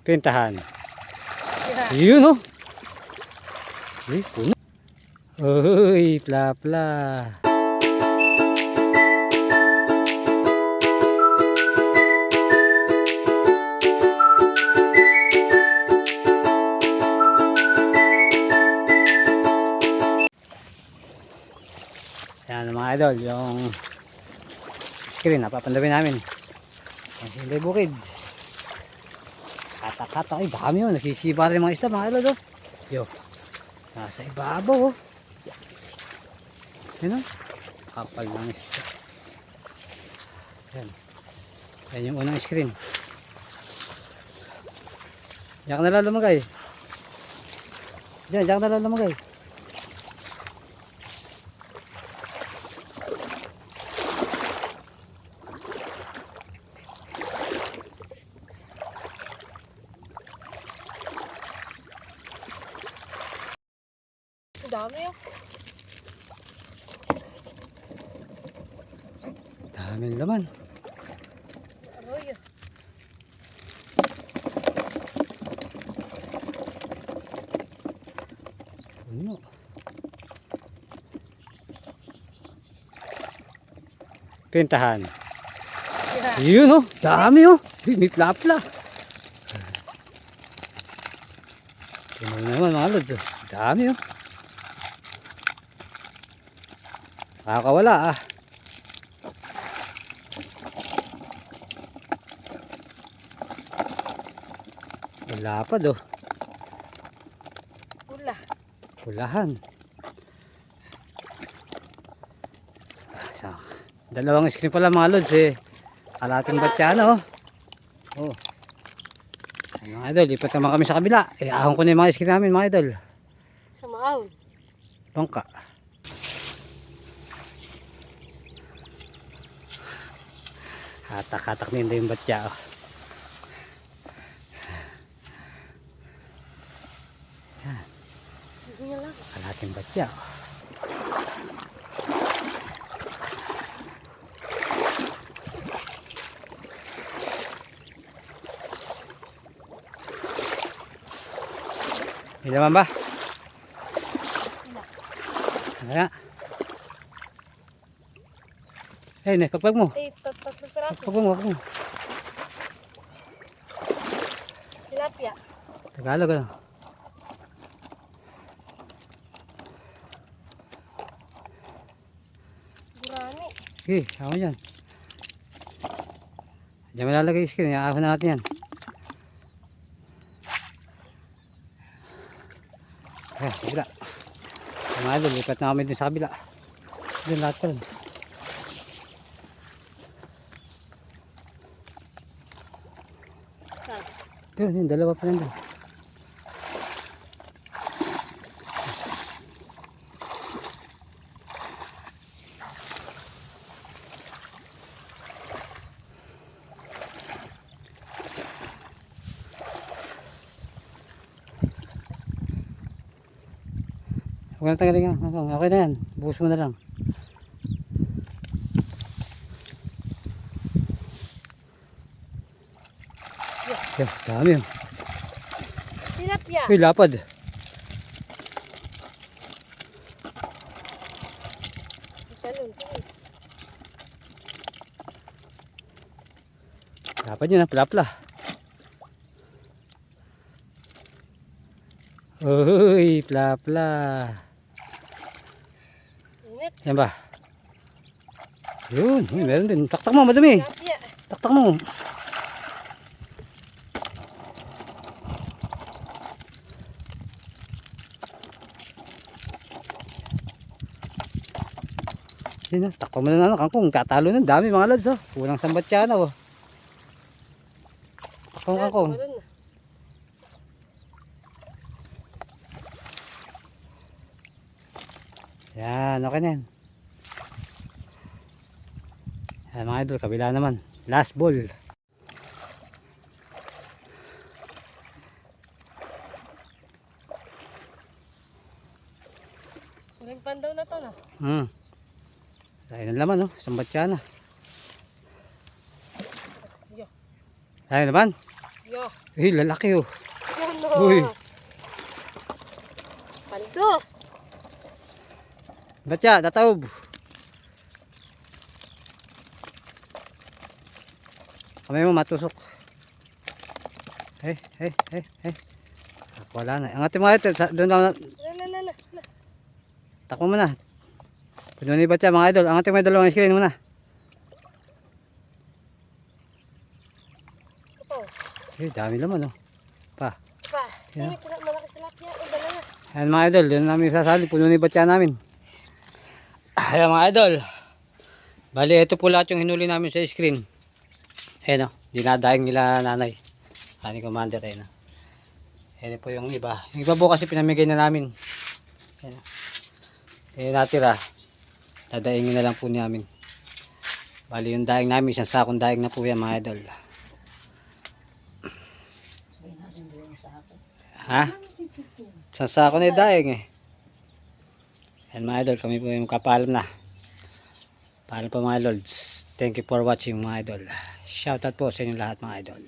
Pintahan. Yun oh. Ay, puno. Uy, pla-pla. Yan mga idol, yung screen napapandawin namin. Hindi bukid. Kata-kata, ay dami yun, nasisiba rin mga isda mga idol oh. Yo, nasa ibabaw oh. Yan oh, kapal ng isda. Yan, yan yung unang screen. Diyan ka na lang lumagay. Diyan ka na lang lumagay. Dami oh. Daming laman. Aroy. Puno. Pintahan. Yun oh, dami oh. May pla-pla. Puno naman mga lods oh. Dami oh. Nakakawala ah. Wala pa do. Pula. Pulahan. So, dalawang screen pala mga lods eh. Kalating batsyana oh. Oh. Ay, mga idol, lipat naman kami sa kabila. Eh, ahon ko na yung mga screen namin mga idol. Sa maahon. Bangka. Hatak-hatak nila yung batya oh. Yan. Kalating batya oh. May laman ba? Wala. Ayun eh, pagpag mo. Tatlong piraso. Pagpag mo, pagpag mo. Tilapia. Tagalog ano. Gurami. Okay, sama dyan. Diyan malalagay yung screen, iaahon na natin yan. Eh, kabila. Mga idol, lipat na kami din sa kabila. Doon lahat pa rin. Saan? Yun, dalawa pa rin doon. Huwag na tanggalin nga. Okay na yan. Buhos mo na lang. Yan, dami yun. Tilapia. Uy, lapad. Salon, salon. Lapad yun ha, pla-pla. Uy, pla-pla. Init. Yan ba? Yun, meron din. Taktak mo, madami. Tilapia. Taktak mo. Yun, takpak mo na kangkong. Tatalo na, dami mga lads oh. Kulang sa batsyana oh. Takpak mo kangkong. Yan, okay na yan. Yan mga idol, kabila naman. Last ball. Huling pandaw na to no? Dahil ng laman, no? Isang batya na. Yo. Dahil naman? Yo. lalaki oh. Yan o. Uy. Pando. Batya, tataob. Kamay mo matusok. Eh. Wala na. Angatin mo ito. Doon lang. Lala. Takbo mo na. Puno ni Batya mga idol. Angatin mo yung dalawang screen mo na. Ito. Dami naman oh. Pa. Yan. Ini malaki tilapia. O, dala na. Ayan mga idol. Doon namin sasali. Puno ni Batya namin. Ayan mga idol. Bali ito po lahat yung hinuli namin sa screen. Ayan o. Dinadaing nila nanay. Ani commander ayan o. Ayan po yung iba. Yung iba po kasi pinamigay na namin. Ayan o. Ayan natira. Dadaingin na lang po namin. Bali yung daing namin. Isang sakong daing na po yan mga idol. Ha? Isang sako na yung daing eh. Ayan mga idol. Kami po yung kapalam na. Paalam po mga idol. Thank you for watching mga idol. Shoutout po sa inyo lahat mga idol.